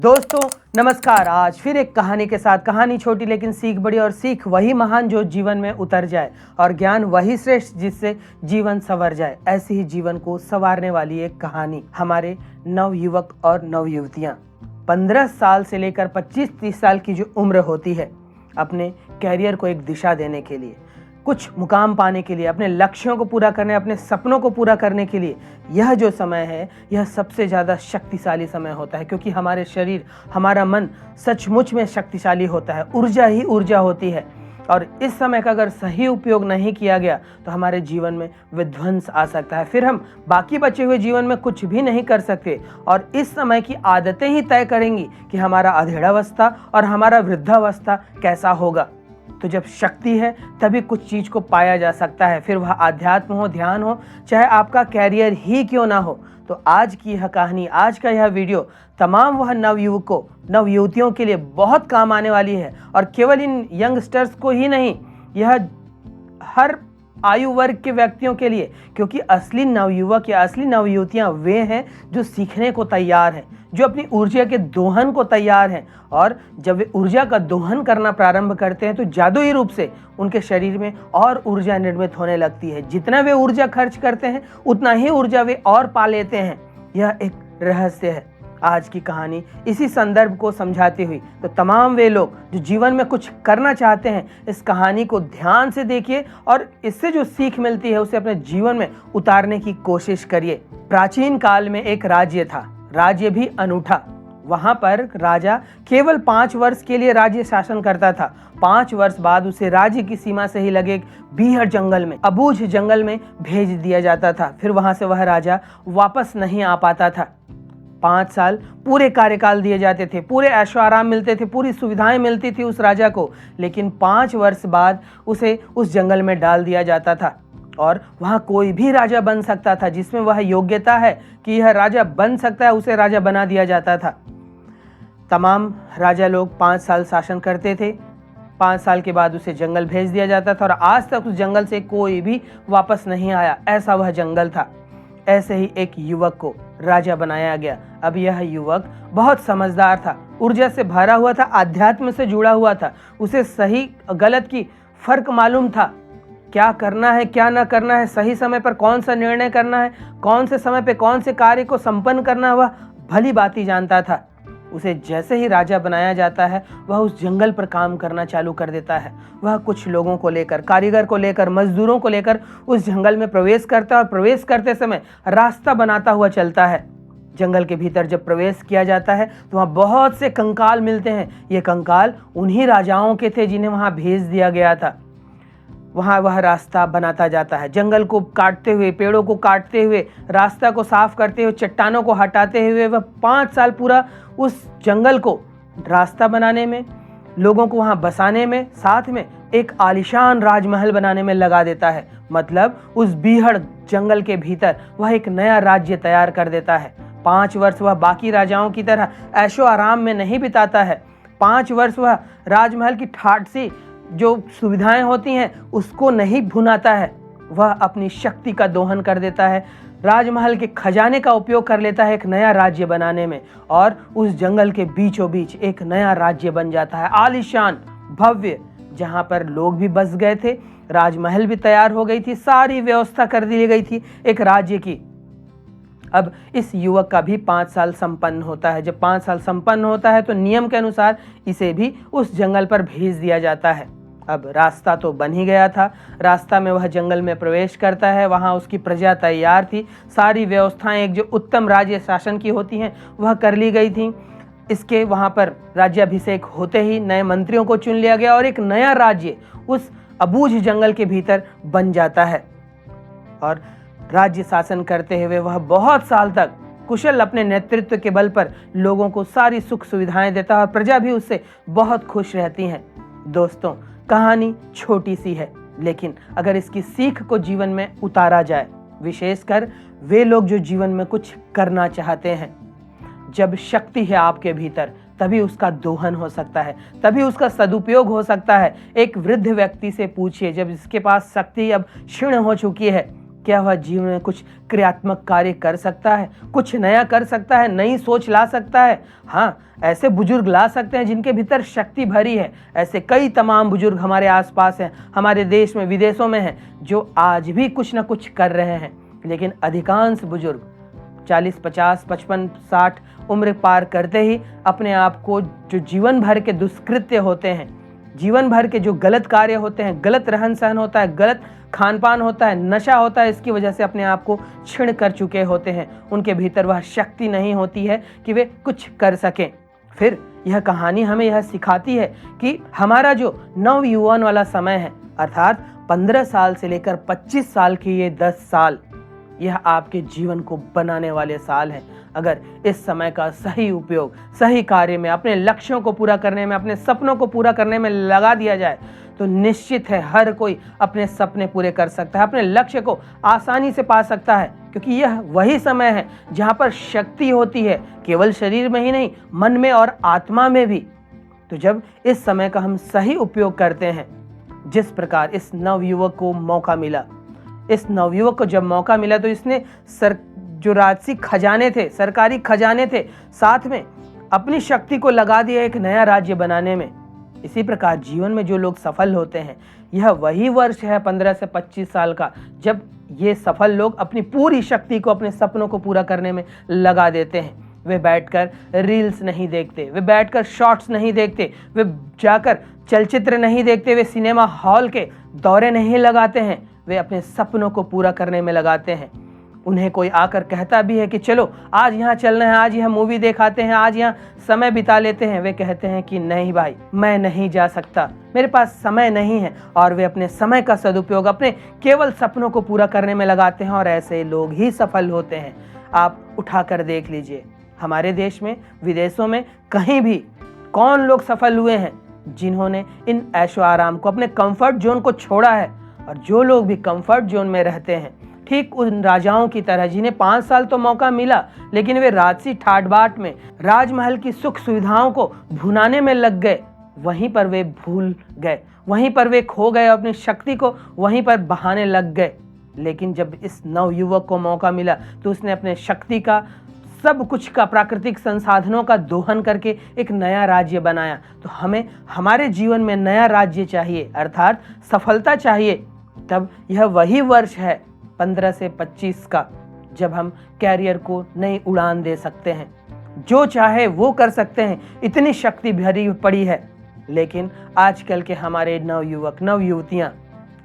दोस्तों नमस्कार। आज फिर एक कहानी के साथ, कहानी छोटी लेकिन सीख बड़ी, और सीख वही महान जो जीवन में उतर जाए, और ज्ञान वही श्रेष्ठ जिससे जीवन संवर जाए। ऐसी ही जीवन को संवारने वाली एक कहानी। हमारे नवयुवक और नवयुवतियां 15 साल से लेकर 25-30 साल की जो उम्र होती है, अपने कैरियर को एक दिशा देने के लिए, कुछ मुकाम पाने के लिए, अपने लक्ष्यों को पूरा करने, अपने सपनों को पूरा करने के लिए यह जो समय है, यह सबसे ज़्यादा शक्तिशाली समय होता है। क्योंकि हमारे शरीर, हमारा मन सचमुच में शक्तिशाली होता है। ऊर्जा ही ऊर्जा होती है, और इस समय का अगर सही उपयोग नहीं किया गया तो हमारे जीवन में विध्वंस आ सकता है। फिर हम बाकी बचे हुए जीवन में कुछ भी नहीं कर सकते, और इस समय की आदतें ही तय करेंगी कि हमारा अधेड़ावस्था और हमारा वृद्धावस्था कैसा होगा। तो जब शक्ति है तभी कुछ चीज़ को पाया जा सकता है, फिर वह आध्यात्म हो, ध्यान हो, चाहे आपका कैरियर ही क्यों ना हो। तो आज की यह कहानी, आज का यह वीडियो तमाम वह नवयुवकों, नवयुवतियों के लिए बहुत काम आने वाली है। और केवल इन यंगस्टर्स को ही नहीं, यह हर आयु वर्ग के व्यक्तियों के लिए, क्योंकि असली नवयुवक या असली नवयुवतियां वे हैं जो सीखने को तैयार हैं, जो अपनी ऊर्जा के दोहन को तैयार हैं। और जब वे ऊर्जा का दोहन करना प्रारंभ करते हैं तो जादुई रूप से उनके शरीर में और ऊर्जा निर्मित होने लगती है। जितना वे ऊर्जा खर्च करते हैं उतना ही ऊर्जा वे और पा लेते हैं। यह एक रहस्य है आज की कहानी, इसी संदर्भ को समझाती हुई। तो तमाम वे लोग जो जीवन में कुछ करना चाहते हैं, इस कहानी को ध्यान से देखिए और इससे जो सीख मिलती है उसे अपने जीवन में उतारने की कोशिश करिए। प्राचीन काल में एक राज्य था, राज्य भी अनूठा। वहां पर राजा केवल 5 वर्ष के लिए राज्य शासन करता था। 5 वर्ष बाद उसे राज्य की सीमा से ही लगे एक बीहड़ जंगल में, अबूझ जंगल में भेज दिया जाता था। फिर वहां से वह राजा वापस नहीं आ पाता था। 5 साल पूरे कार्यकाल दिए जाते थे, पूरे ऐशो आराम मिलते थे, पूरी सुविधाएं मिलती थी उस राजा को। लेकिन 5 वर्ष बाद उसे उस जंगल में डाल दिया जाता था, और वहां कोई भी राजा बन सकता था। जिसमें वह योग्यता है कि यह राजा बन सकता है, उसे राजा बना दिया जाता था। तमाम राजा लोग 5 साल शासन करते थे। 5 साल के बाद उसे जंगल भेज दिया जाता था, और आज तक उस जंगल से कोई भी वापस नहीं आया। ऐसा वह जंगल था। ऐसे ही एक युवक को राजा बनाया गया। अब यह युवक बहुत समझदार था, ऊर्जा से भरा हुआ था, आध्यात्म से जुड़ा हुआ था। उसे सही गलत की फर्क मालूम था, क्या करना है क्या ना करना है, सही समय पर कौन सा निर्णय करना है, कौन से समय पे कौन से कार्य को संपन्न करना है, वह भली भांति जानता था। उसे जैसे ही राजा बनाया जाता है, वह उस जंगल पर काम करना चालू कर देता है। वह कुछ लोगों को लेकर, कारीगर को लेकर, मजदूरों को लेकर उस जंगल में प्रवेश करता है, और प्रवेश करते समय रास्ता बनाता हुआ चलता है। जंगल के भीतर जब प्रवेश किया जाता है तो वहाँ बहुत से कंकाल मिलते हैं। ये कंकाल उन्हीं राजाओं के थे जिन्हें वहाँ भेज दिया गया था। वहाँ वह रास्ता बनाता जाता है, जंगल को काटते हुए, पेड़ों को काटते हुए, रास्ता को साफ करते हुए, चट्टानों को हटाते हुए वह 5 साल पूरा उस जंगल को रास्ता बनाने में, लोगों को वहाँ बसाने में, साथ में एक आलीशान राजमहल बनाने में लगा देता है। मतलब उस बीहड़ जंगल के भीतर वह एक नया राज्य तैयार कर देता है। 5 वर्ष वह बाकी राजाओं की तरह ऐशो आराम में नहीं बिताता है। 5 वर्ष वह राजमहल की ठाट सी जो सुविधाएं होती हैं उसको नहीं भुनाता है। वह अपनी शक्ति का दोहन कर देता है, राजमहल के खजाने का उपयोग कर लेता है एक नया राज्य बनाने में, और उस जंगल के बीचों बीच एक नया राज्य बन जाता है, आलीशान, भव्य, जहां पर लोग भी बस गए थे, राजमहल भी तैयार हो गई थी, सारी व्यवस्था कर दी गई थी एक राज्य की। अब इस युवक का भी 5 साल संपन्न होता है। जब 5 साल संपन्न होता है तो नियम के अनुसार इसे भी उस जंगल पर भेज दिया जाता है। अब रास्ता तो बन ही गया था। रास्ता में वह जंगल में प्रवेश करता है। वहाँ उसकी प्रजा तैयार थी, सारी व्यवस्थाएं एक जो उत्तम राज्य शासन की होती हैं वह कर ली गई थी। इसके वहाँ पर राज्याभिषेक होते ही नए मंत्रियों को चुन लिया गया, और एक नया राज्य उस अबूझ जंगल के भीतर बन जाता है। और राज्य शासन करते हुए वह बहुत साल तक कुशल अपने नेतृत्व के बल पर लोगों को सारी सुख सुविधाएं देता है, और प्रजा भी उससे बहुत खुश रहती हैं। दोस्तों, कहानी छोटी सी है, लेकिन अगर इसकी सीख को जीवन में उतारा जाए, विशेषकर वे लोग जो जीवन में कुछ करना चाहते हैं, जब शक्ति है आपके भीतर तभी उसका दोहन हो सकता है, तभी उसका सदुपयोग हो सकता है। एक वृद्ध व्यक्ति से पूछिए, जब इसके पास शक्ति अब क्षीण हो चुकी है, क्या वह जीवन में कुछ क्रियात्मक कार्य कर सकता है, कुछ नया कर सकता है, नई सोच ला सकता है? हाँ, ऐसे बुजुर्ग ला सकते हैं जिनके भीतर शक्ति भरी है। ऐसे कई तमाम बुजुर्ग हमारे आसपास हैं, हमारे देश में, विदेशों में हैं, जो आज भी कुछ ना कुछ कर रहे हैं। लेकिन अधिकांश बुजुर्ग 40, 50, 55, 60 उम्र पार करते ही अपने आप को, जो जीवन भर के दुष्कृत्य होते हैं, जीवन भर के जो गलत कार्य होते हैं, गलत रहन सहन होता है, गलत खान पान होता है, नशा होता है, इसकी वजह से अपने आप को क्षीण कर चुके होते हैं। उनके भीतर वह शक्ति नहीं होती है कि वे कुछ कर सकें। फिर यह कहानी हमें यह सिखाती है कि हमारा जो नव यौवन वाला समय है, अर्थात 15 साल से लेकर 25 साल के ये 10 साल, यह आपके जीवन को बनाने वाले साल हैं। अगर इस समय का सही उपयोग सही कार्य में, अपने लक्ष्यों को पूरा करने में, अपने सपनों को पूरा करने में लगा दिया जाए तो निश्चित है हर कोई अपने सपने पूरे कर सकता है, अपने लक्ष्य को आसानी से पा सकता है। क्योंकि यह वही समय है जहाँ पर शक्ति होती है, केवल शरीर में ही नहीं, मन में और आत्मा में भी। तो जब इस समय का हम सही उपयोग करते हैं, जिस प्रकार इस नवयुवक को मौका मिला, इस नवयुवक को जब मौका मिला तो इसने जो राजसी खजाने थे, सरकारी खजाने थे, साथ में अपनी शक्ति को लगा दिया एक नया राज्य बनाने में। इसी प्रकार जीवन में जो लोग सफल होते हैं, यह वही वर्ष है 15 से 25 साल का, जब ये सफल लोग अपनी पूरी शक्ति को अपने सपनों को पूरा करने में लगा देते हैं। वे बैठकर रील्स नहीं देखते, वे बैठकर शॉर्ट्स नहीं देखते, वे जाकर चलचित्र नहीं देखते, वे सिनेमा हॉल के दौरे नहीं लगाते हैं, वे अपने सपनों को पूरा करने में लगाते हैं। उन्हें कोई आकर कहता भी है कि चलो आज यहाँ चलना है, आज यहाँ मूवी दिखाते हैं, आज यहाँ समय बिता लेते हैं, वे कहते हैं कि नहीं भाई, मैं नहीं जा सकता, मेरे पास समय नहीं है। और वे अपने समय का सदुपयोग अपने केवल सपनों को पूरा करने में लगाते हैं, और ऐसे लोग ही सफल होते हैं। आप उठाकर देख लीजिए, हमारे देश में, विदेशों में, कहीं भी कौन लोग सफल हुए हैं जिन्होंने इन ऐशो आराम को, अपने कंफर्ट जोन को छोड़ा है। और जो लोग भी कंफर्ट जोन में रहते हैं, ठीक उन राजाओं की तरह जिन्हें 5 साल तो मौका मिला, लेकिन वे राजसी ठाट बाट में राजमहल की सुख सुविधाओं को भुनाने में लग गए, वहीं पर वे भूल गए, वहीं पर वे खो गए, अपनी शक्ति को वहीं पर बहाने लग गए। लेकिन जब इस नवयुवक को मौका मिला तो उसने अपने शक्ति का, सब कुछ का, प्राकृतिक संसाधनों का दोहन करके एक नया राज्य बनाया। तो हमें हमारे जीवन में नया राज्य चाहिए, अर्थात सफलता चाहिए। तब यह वही वर्ष है 15 से 25 का, जब हम कैरियर को नई उड़ान दे सकते हैं, जो चाहे वो कर सकते हैं, इतनी शक्ति भरी पड़ी है। लेकिन आजकल के हमारे नवयुवक, नवयुवतियां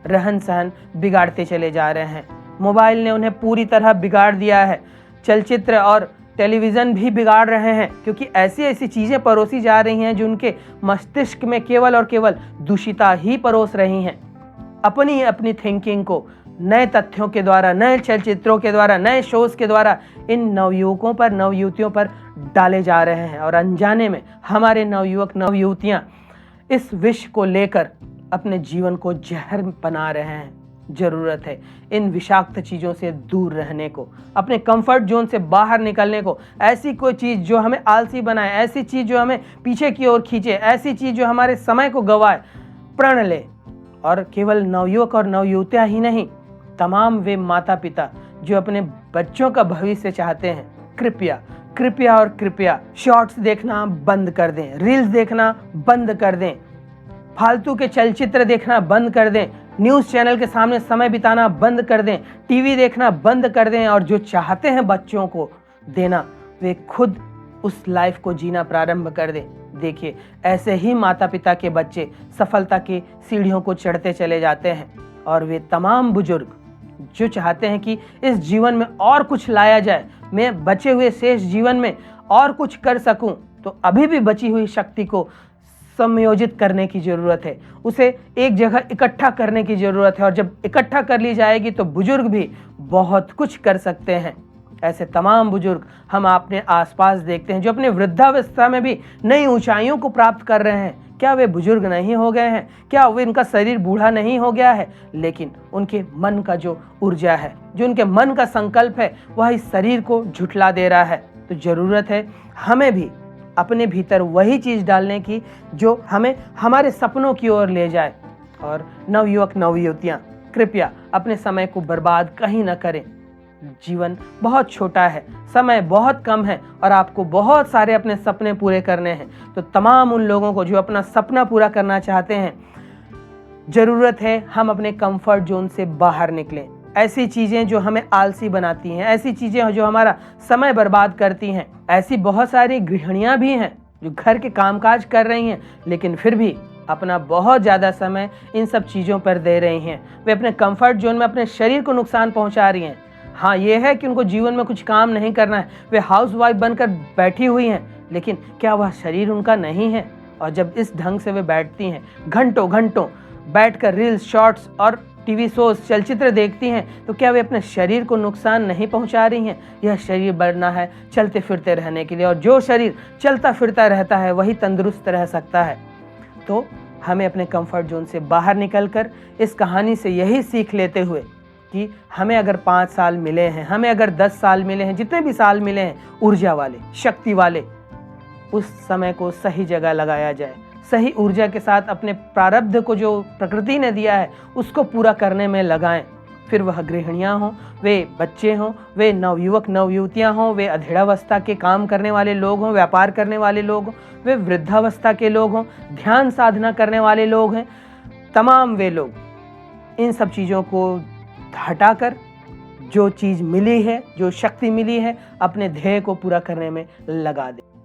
रहन सहन बिगाड़ते चले जा रहे हैं। मोबाइल ने उन्हें पूरी तरह बिगाड़ दिया है, चलचित्र और टेलीविज़न भी बिगाड़ रहे हैं, क्योंकि ऐसी ऐसी चीज़ें परोसी जा रही हैं जो उनके मस्तिष्क में केवल और केवल दूषिता ही परोस रही हैं। अपनी अपनी थिंकिंग को नए तथ्यों के द्वारा, नए चलचित्रों के द्वारा, नए शोज के द्वारा इन नवयुवकों पर, नवयुवतियों पर डाले जा रहे हैं। और अनजाने में हमारे नवयुवक, नवयुवतियां इस विष को लेकर अपने जीवन को जहर बना रहे हैं। जरूरत है इन विषाक्त चीज़ों से दूर रहने को, अपने कंफर्ट जोन से बाहर निकलने को। ऐसी कोई चीज़ जो हमें आलसी बनाए, ऐसी चीज़ जो हमें पीछे की ओर खींचे, ऐसी चीज़ जो हमारे समय को गवाए, प्रण ले। और केवल नवयुवक और नवयुवतियां ही नहीं, तमाम वे माता पिता जो अपने बच्चों का भविष्य चाहते हैं, कृपया कृपया और कृपया शॉर्ट्स देखना बंद कर दें, रील्स देखना बंद कर दें, फालतू के चलचित्र देखना बंद कर दें, न्यूज़ चैनल के सामने समय बिताना बंद कर दें, टीवी देखना बंद कर दें। और जो चाहते हैं बच्चों को देना, वे खुद उस लाइफ को जीना प्रारंभ कर दें। देखिए, ऐसे ही माता पिता के बच्चे सफलता की सीढ़ियों को चढ़ते चले जाते हैं। और वे तमाम बुजुर्ग जो चाहते हैं कि इस जीवन में और कुछ लाया जाए, मैं बचे हुए शेष जीवन में और कुछ कर सकूं, तो अभी भी बची हुई शक्ति को समायोजित करने की ज़रूरत है, उसे एक जगह इकट्ठा करने की ज़रूरत है। और जब इकट्ठा कर ली जाएगी तो बुजुर्ग भी बहुत कुछ कर सकते हैं। ऐसे तमाम बुजुर्ग हम अपने आसपास देखते हैं जो अपने वृद्धावस्था में भी नई ऊंचाइयों को प्राप्त कर रहे हैं। क्या वे बुजुर्ग नहीं हो गए हैं? क्या वे, इनका शरीर बूढ़ा नहीं हो गया है? लेकिन उनके मन का जो ऊर्जा है, जो उनके मन का संकल्प है, वह इस शरीर को झुठला दे रहा है। तो ज़रूरत है हमें भी अपने भीतर वही चीज़ डालने की जो हमें हमारे सपनों की ओर ले जाए। और नवयुवक, नवयुवतियाँ, कृपया अपने समय को बर्बाद कहीं ना करें। जीवन बहुत छोटा है, समय बहुत कम है और आपको बहुत सारे अपने सपने पूरे करने हैं। तो तमाम उन लोगों को जो अपना सपना पूरा करना चाहते हैं, जरूरत है हम अपने कंफर्ट जोन से बाहर निकलें। ऐसी चीज़ें जो हमें आलसी बनाती हैं, ऐसी चीज़ें जो हमारा समय बर्बाद करती हैं, ऐसी बहुत सारी गृहिणियाँ भी हैं जो घर के कामकाज कर रही हैं लेकिन फिर भी अपना बहुत ज़्यादा समय इन सब चीज़ों पर दे रही हैं। वे अपने कंफर्ट जोन में अपने शरीर को नुकसान पहुंचा रही हैं। हाँ, ये है कि उनको जीवन में कुछ काम नहीं करना है, वे हाउसवाइफ बनकर बैठी हुई हैं, लेकिन क्या वह शरीर उनका नहीं है? और जब इस ढंग से वे बैठती हैं, घंटों घंटों बैठकर रील्स, शॉर्ट्स और टीवी शोज, चलचित्र देखती हैं, तो क्या वे अपने शरीर को नुकसान नहीं पहुंचा रही हैं? यह शरीर बना है चलते फिरते रहने के लिए, और जो शरीर चलता फिरता रहता है वही तंदुरुस्त रह सकता है। तो हमें अपने कंफर्ट जोन से बाहर निकलकर इस कहानी से यही सीख लेते हुए कि हमें अगर 5 साल मिले हैं, हमें अगर 10 साल मिले हैं, जितने भी साल मिले हैं, ऊर्जा वाले, शक्ति वाले, उस समय को सही जगह लगाया जाए। सही ऊर्जा के साथ अपने प्रारब्ध को जो प्रकृति ने दिया है उसको पूरा करने में लगाएं। फिर वह गृहिणियाँ हों, वे बच्चे हों, वे नवयुवक नवयुवतियाँ हों, वे अधेड़ावस्था के काम करने वाले लोग हों, व्यापार करने वाले लोग हों, वे वृद्धावस्था के लोग हों, ध्यान साधना करने वाले लोग हैं, तमाम वे लोग इन सब चीज़ों को हटाकर जो चीज़ मिली है, जो शक्ति मिली है, अपने ध्येय को पूरा करने में लगा दें।